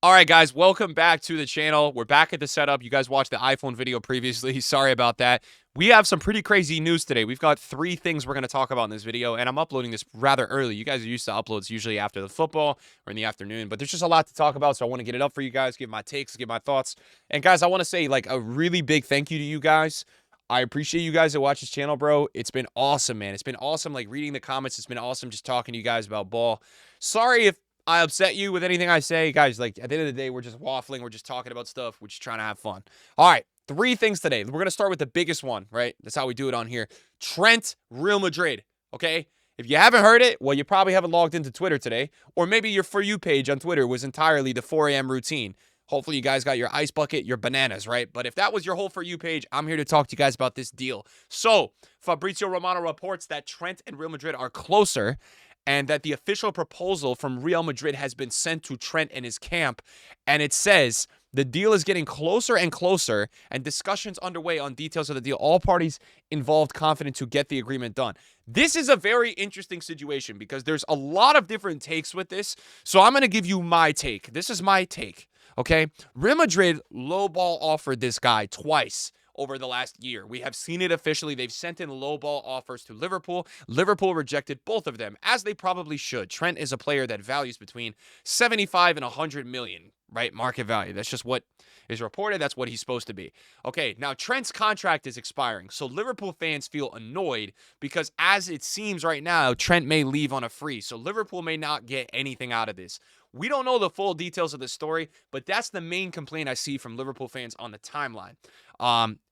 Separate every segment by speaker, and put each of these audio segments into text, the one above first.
Speaker 1: All right, guys, welcome back to the channel. We're back at the setup. You guys watched the iPhone video previously. Sorry about that. We have some pretty crazy news today. We've got 3 things we're going to talk about in this video, and I'm uploading this rather early. You guys are used to uploads usually after the football or in the afternoon, but there's just a lot to talk about, so I want to get it up for you guys, give my takes, give my thoughts. And guys, I want to say like a really big thank you to you guys. I appreciate you guys that watch this channel, bro. It's been awesome, man. It's been awesome, like, reading the comments. It's been awesome just talking to you guys about ball. Sorry if I upset you with anything I say. Guys, like, at the end of the day, we're just waffling. We're just talking about stuff. We're just trying to have fun. All right, 3 things today. We're going to start with the biggest one, right? That's how we do it on here. Trent, Real Madrid, okay? If you haven't heard it, well, you probably haven't logged into Twitter today, or maybe your For You page on Twitter was entirely the 4 a.m. routine. Hopefully you guys got your ice bucket, your bananas, right? But if that was your whole For You page, I'm here to talk to you guys about this deal. So, Fabrizio Romano reports that Trent and Real Madrid are closer, and that the official proposal from Real Madrid has been sent to Trent and his camp. And it says the deal is getting closer and closer, and discussions underway on details of the deal. All parties involved confident to get the agreement done. This is a very interesting situation because there's a lot of different takes with this. So I'm going to give you my take. This is my take, okay? Real Madrid lowball offered this guy twice over the last year. We have seen it officially. They've sent in lowball offers to Liverpool. Liverpool rejected both of them, as they probably should. Trent is a player that values between 75 and 100 million, right? Market value. That's just what is reported. That's what he's supposed to be. Okay, now Trent's contract is expiring, so Liverpool fans feel annoyed because, as it seems right now, Trent may leave on a free, so Liverpool may not get anything out of this. We don't know the full details of the story, but that's the main complaint I see from Liverpool fans on the timeline.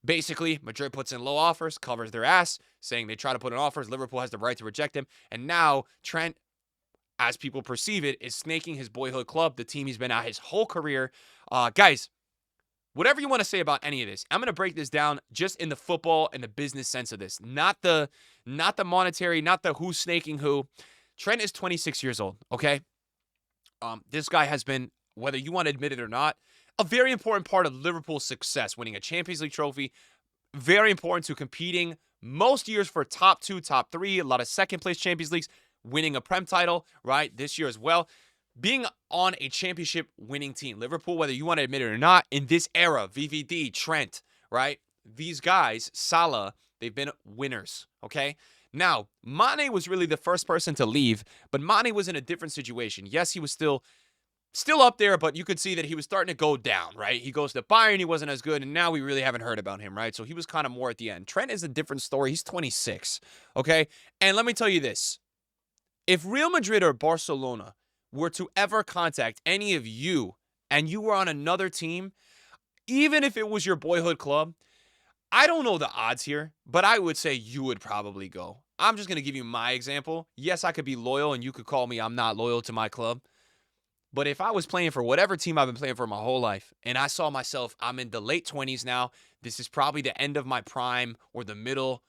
Speaker 1: Basically, Madrid puts in low offers, covers their ass, saying they try to put in offers. Liverpool has the right to reject them. And now Trent, as people perceive it, is snaking his boyhood club, the team he's been at his whole career. Guys, whatever you want to say about any of this, I'm going to break this down just in the football and the business sense of this, not the monetary, not the who's snaking who. Trent is 26 years old, okay? This guy has been, whether you want to admit it or not, a very important part of Liverpool's success, winning a Champions League trophy, very important to competing most years for top 2, top 3, a lot of second-place Champions Leagues, winning a Prem title, right, this year as well. Being on a championship-winning team, Liverpool, whether you want to admit it or not, in this era, VVD, Trent, right, these guys, Salah, they've been winners, okay? Now, Mane was really the first person to leave, but Mane was in a different situation. Yes, he was still up there, but you could see that he was starting to go down, right? He goes to Bayern, he wasn't as good, and now we really haven't heard about him, right? So he was kind of more at the end. Trent is a different story. He's 26, okay? And let me tell you this. If Real Madrid or Barcelona were to ever contact any of you and you were on another team, even if it was your boyhood club, I don't know the odds here, but I would say you would probably go. I'm just going to give you my example. Yes, I could be loyal, and you could call me I'm not loyal to my club. But if I was playing for whatever team I've been playing for my whole life, and I saw myself, I'm in the late 20s now, this is probably the end of my prime or the middle.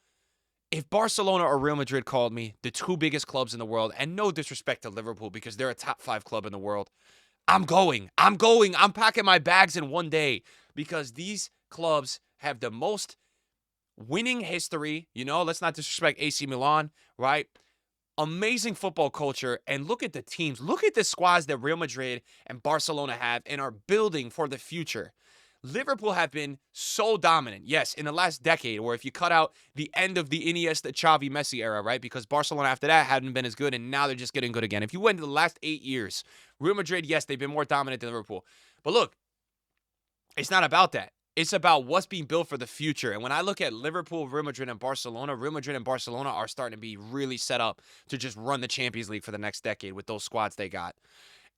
Speaker 1: If Barcelona or Real Madrid called me, the 2 biggest clubs in the world, and no disrespect to Liverpool because they're a top 5 club in the world, I'm going. I'm packing my bags in one day because these clubs have the most winning history. You know, let's not disrespect AC Milan, right? Amazing football culture, and look at the teams. Look at the squads that Real Madrid and Barcelona have and are building for the future. Liverpool have been so dominant, yes, in the last decade, or if you cut out the end of the Iniesta, Xavi, Messi era, right? Because Barcelona after that hadn't been as good, and now they're just getting good again. If you went to the last 8 years, Real Madrid, yes, they've been more dominant than Liverpool. But look, it's not about that. It's about what's being built for the future. And when I look at Liverpool, Real Madrid, and Barcelona are starting to be really set up to just run the Champions League for the next decade with those squads they got.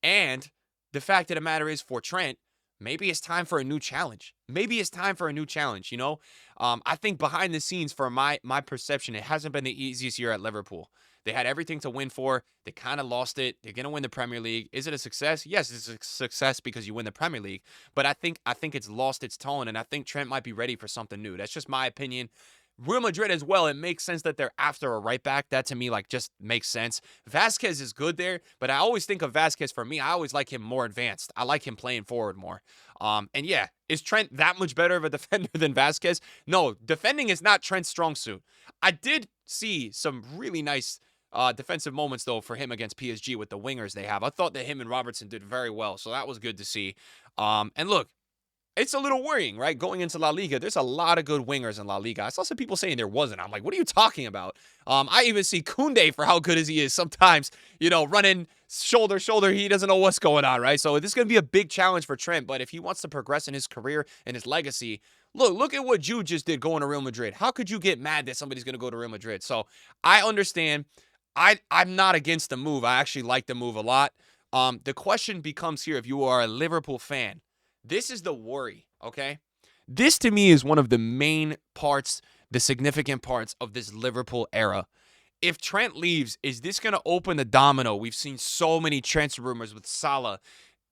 Speaker 1: And the fact of the matter is, for Trent, maybe it's time for a new challenge. You know? I think behind the scenes, for my perception, it hasn't been the easiest year at Liverpool. They had everything to win for. They kind of lost it. They're going to win the Premier League. Is it a success? Yes, it's a success because you win the Premier League. But I think it's lost its tone, and I think Trent might be ready for something new. That's just my opinion. Real Madrid as well, it makes sense that they're after a right back. That to me, like, just makes sense. Vasquez is good there, but I always think of Vasquez, for me, I always like him more advanced. I like him playing forward more. And yeah, is Trent that much better of a defender than Vasquez? No, defending is not Trent's strong suit. I did see some really nice defensive moments, though, for him against PSG with the wingers they have. I thought that him and Robertson did very well, so that was good to see. And look, it's a little worrying, right? Going into La Liga, there's a lot of good wingers in La Liga. I saw some people saying there wasn't. I'm like, what are you talking about? I even see Koundé, for how good as he is, sometimes, running shoulder to shoulder. He doesn't know what's going on, right? So this is going to be a big challenge for Trent, but if he wants to progress in his career and his legacy, look at what Jude just did going to Real Madrid. How could you get mad that somebody's going to go to Real Madrid? So I understand. I'm not against the move. I actually like the move a lot. The question becomes here, if you are a Liverpool fan, this is the worry, okay? This, to me, is one of the main parts, the significant parts of this Liverpool era. If Trent leaves, is this going to open the domino? We've seen so many transfer rumors with Salah.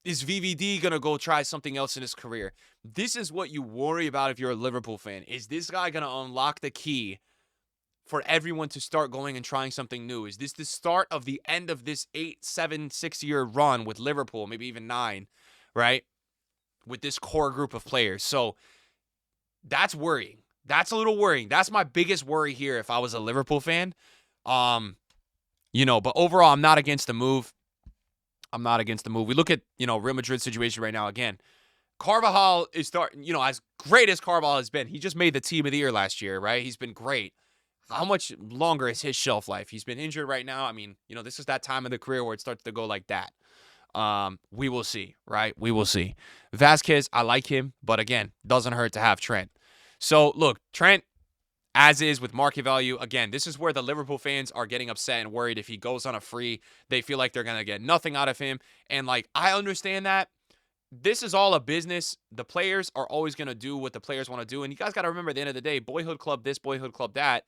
Speaker 1: Is VVD going to go try something else in his career? This is what you worry about if you're a Liverpool fan. Is this guy going to unlock the key for everyone to start going and trying something new? Is this the start of the end of this 6-year run with Liverpool, maybe even 9, right? With this core group of players. So that's worrying. That's a little worrying. That's my biggest worry here if I was a Liverpool fan. But overall, I'm not against the move. I'm not against the move. We look at, Real Madrid situation right now. Again, Carvajal is starting, as great as Carvajal has been. He just made the team of the year last year, right? He's been great. How much longer is his shelf life? He's been injured right now. I mean, this is that time of the career where it starts to go like that. We will see, right? We will see. Vasquez, I like him, but again, doesn't hurt to have Trent. So look, Trent, as is with market value, again, this is where the Liverpool fans are getting upset and worried. If he goes on a free, they feel like they're going to get nothing out of him. And I understand that. This is all a business. The players are always going to do what the players want to do. And you guys got to remember, at the end of the day, boyhood club this, boyhood club that.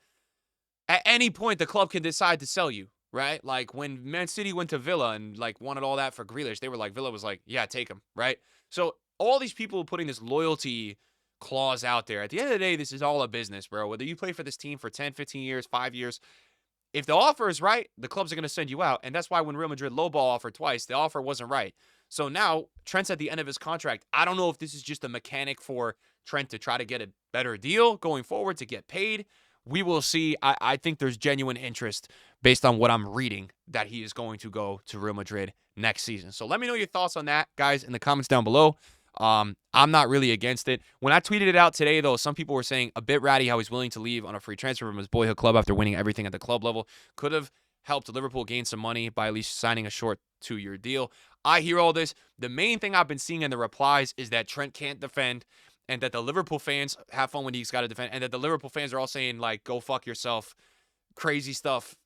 Speaker 1: At any point, the club can decide to sell you. Right? Like when Man City went to Villa and wanted all that for Grealish, they were like, Villa was like, yeah, take him. Right? So all these people putting this loyalty clause out there, at the end of the day, this is all a business, bro. Whether you play for this team for 10, 15 years, 5 years, if the offer is right, the clubs are going to send you out. And that's why when Real Madrid lowball offered twice, the offer wasn't right. So now Trent's at the end of his contract. I don't know if this is just a mechanic for Trent to try to get a better deal going forward to get paid. We will see. I think there's genuine interest based on what I'm reading that he is going to go to Real Madrid next season. So let me know your thoughts on that, guys, in the comments down below. I'm not really against it. When I tweeted it out today, though, some people were saying a bit ratty how he's willing to leave on a free transfer from his boyhood club after winning everything at the club level. Could have helped Liverpool gain some money by at least signing a short 2-year deal. I hear all this. The main thing I've been seeing in the replies is that Trent can't defend, and that the Liverpool fans have fun when he's got to defend, and that the Liverpool fans are all saying, go fuck yourself, crazy stuff.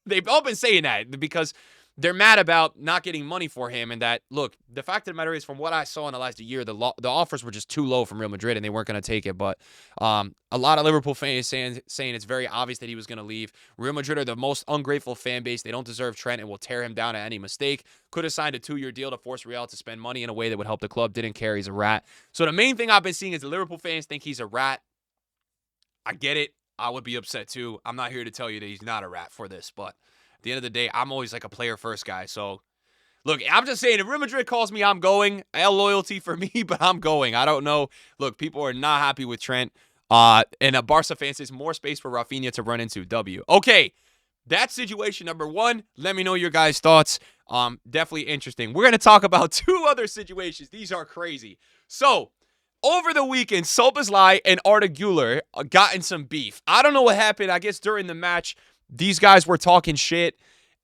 Speaker 1: They've all been saying that because they're mad about not getting money for him, and that, look, the fact of the matter is, from what I saw in the last year, the offers were just too low from Real Madrid, and they weren't going to take it. But a lot of Liverpool fans saying it's very obvious that he was going to leave. Real Madrid are the most ungrateful fan base. They don't deserve Trent and will tear him down at any mistake. Could have signed a 2-year deal to force Real to spend money in a way that would help the club. Didn't care. He's a rat. So the main thing I've been seeing is the Liverpool fans think he's a rat. I get it. I would be upset too. I'm not here to tell you that he's not a rat for this, but at the end of the day, I'm always a player first guy. So, look, I'm just saying, if Real Madrid calls me, I'm going. Loyalty for me, but I'm going. I don't know. Look, people are not happy with Trent. And a Barca fan says more space for Rafinha to run into. W. Okay, that's situation number 1. Let me know your guys' thoughts. Definitely interesting. We're going to talk about 2 other situations. These are crazy. So, over the weekend, Szoboszlai and Arda Güler got in some beef. I don't know what happened. I guess during the match, these guys were talking shit.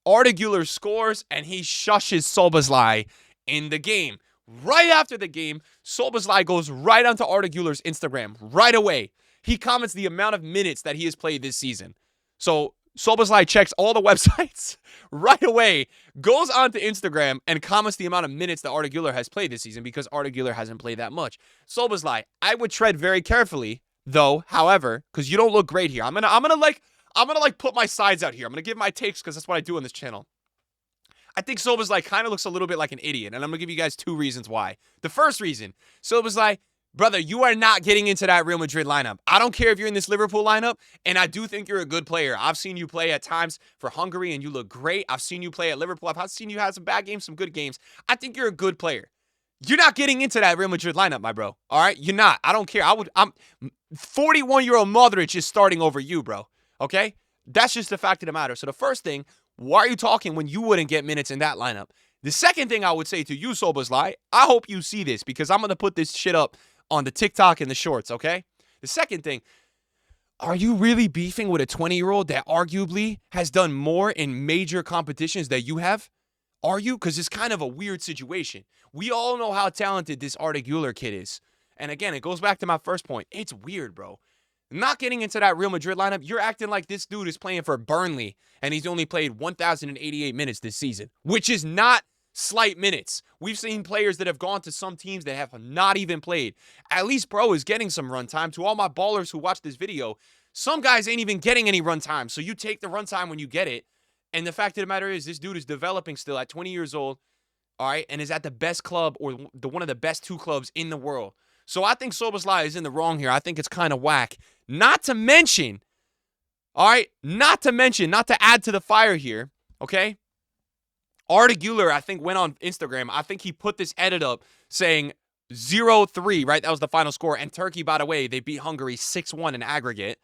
Speaker 1: Arda Güler scores, and he shushes Szoboszlai in the game. Right after the game, Szoboszlai goes right onto Arda Güler's Instagram right away. He comments the amount of minutes that he has played this season. So Szoboszlai checks all the websites right away, goes onto Instagram, and comments the amount of minutes that Arda Güler has played this season because Arda Güler hasn't played that much. Szoboszlai, I would tread very carefully, though, however, because you don't look great here. I'm gonna put my sides out here. I'm gonna give my takes because that's what I do on this channel. I think Szoboszlai kind of looks a little bit like an idiot, and I'm gonna give you guys 2 reasons why. The first reason, Szoboszlai, brother, you are not getting into that Real Madrid lineup. I don't care if you're in this Liverpool lineup, and I do think you're a good player. I've seen you play at times for Hungary, and you look great. I've seen you play at Liverpool. I've seen you have some bad games, some good games. I think you're a good player. You're not getting into that Real Madrid lineup, my bro. All right? You're not. I don't care. I'm 41-year-old Modric is starting over you, bro. Okay? That's just the fact of the matter. So the first thing, why are you talking when you wouldn't get minutes in that lineup? The second thing I would say to you, Szoboszlai, I hope you see this because I'm going to put this shit up on the TikTok and the shorts, okay? The second thing, are you really beefing with a 20-year-old that arguably has done more in major competitions that you have? Are you? Because it's kind of a weird situation. We all know how talented this Arda Güler kid is. And again, it goes back to my first point. It's weird, bro. Not getting into that Real Madrid lineup, you're acting like this dude is playing for Burnley and he's only played 1,088 minutes this season, which is not slight minutes. We've seen players that have gone to some teams that have not even played. At least bro is getting some run time. To all my ballers who watch this video, some guys ain't even getting any run time. So you take the run time when you get it. And the fact of the matter is this dude is developing still at 20 years old, all right, and is at the best club or one of the best 2 clubs in the world. So I think Szoboszlai is in the wrong here. I think it's kind of whack. Not to mention, all right, not to add to the fire here, okay? Arda Güler, I think, went on Instagram. I think he put this edit up saying 0-3, right? That was the final score. And Turkey, by the way, they beat Hungary 6-1 in aggregate,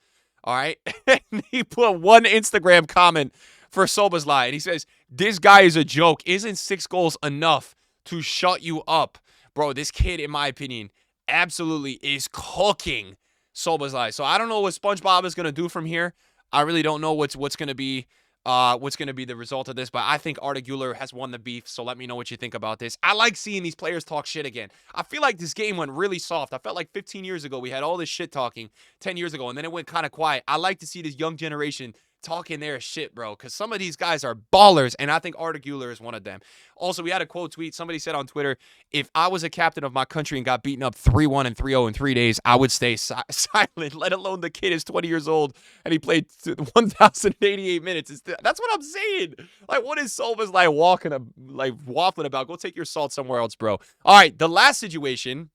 Speaker 1: all right? And he put one Instagram comment for Szoboszlai, and he says, this guy is a joke. Isn't 6 goals enough to shut you up? Bro, this kid, in my opinion, absolutely is cooking Szoboszlai. So I don't know what SpongeBob is going to do from here. I really don't know what's going to be the result of this, but I think Arda Güler has won the beef, so let me know what you think about this. I like seeing these players talk shit again. I feel like this game went really soft. I felt like 15 years ago we had all this shit talking, 10 years ago, and then it went kind of quiet. I like to see this young generation talking their shit, bro, because some of these guys are ballers, and I think Arda Güler is one of them. Also, we had a quote tweet. Somebody said on Twitter, if I was a captain of my country and got beaten up 3-1 and 3-0 in 3 days, I would stay silent, let alone the kid is 20 years old, and he played 1,088 minutes. That's what I'm saying. Like, what is Szoboszlai waffling about? Go take your salt somewhere else, bro. All right, the last situation,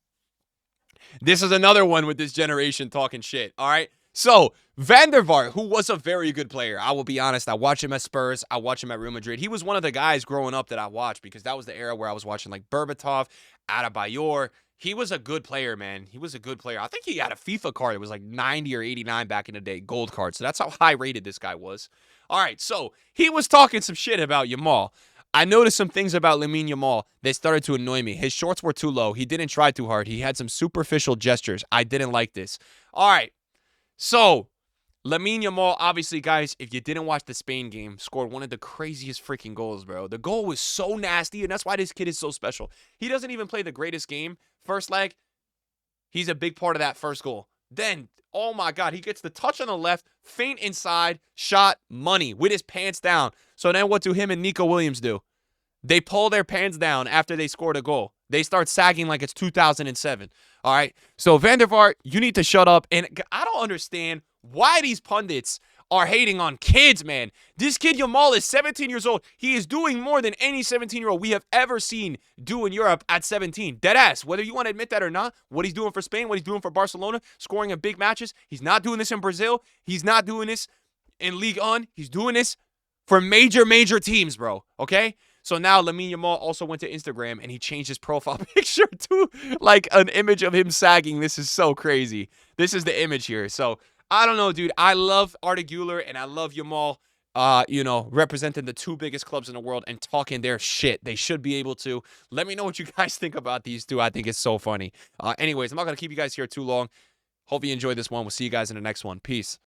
Speaker 1: this is another one with this generation talking shit, all right? So, Van der Vaart, who was a very good player, I will be honest, I watched him at Spurs, I watched him at Real Madrid. He was one of the guys growing up that I watched because that was the era where I was watching like Berbatov, Adebayor. He was a good player, man. He was a good player. I think he had a FIFA card. It was like 90 or 89 back in the day, gold card. So that's how high rated this guy was. All right, so he was talking some shit about Yamal. I noticed some things about Lamine Yamal that started to annoy me. His shorts were too low. He didn't try too hard. He had some superficial gestures. I didn't like this. All right. So, Lamine Yamal, obviously, guys, if you didn't watch the Spain game, scored one of the craziest freaking goals, bro. The goal was so nasty, and that's why this kid is so special. He doesn't even play the greatest game. First leg, he's a big part of that first goal. Then, oh my God, he gets the touch on the left, feint inside, shot, money, with his pants down. So then what do him and Nico Williams do? They pull their pants down after they scored a goal. They start sagging like it's 2007. All right. So Van der Vaart, you need to shut up. And I don't understand why these pundits are hating on kids, man. This kid Yamal is 17 years old. He is doing more than any 17-year-old we have ever seen do in Europe at 17. Deadass. Whether you want to admit that or not, what he's doing for Spain, what he's doing for Barcelona, scoring in big matches. He's not doing this in Brazil. He's not doing this in Ligue 1. He's doing this for major teams, bro. Okay? So now Lamine Yamal also went to Instagram and he changed his profile picture to like an image of him sagging. This is so crazy. This is the image here. So I don't know, dude. I love Arda Güler and I love Yamal, representing the 2 biggest clubs in the world and talking their shit. They should be able to. Let me know what you guys think about these two. I think it's so funny. Anyways, I'm not going to keep you guys here too long. Hope you enjoyed this one. We'll see you guys in the next one. Peace.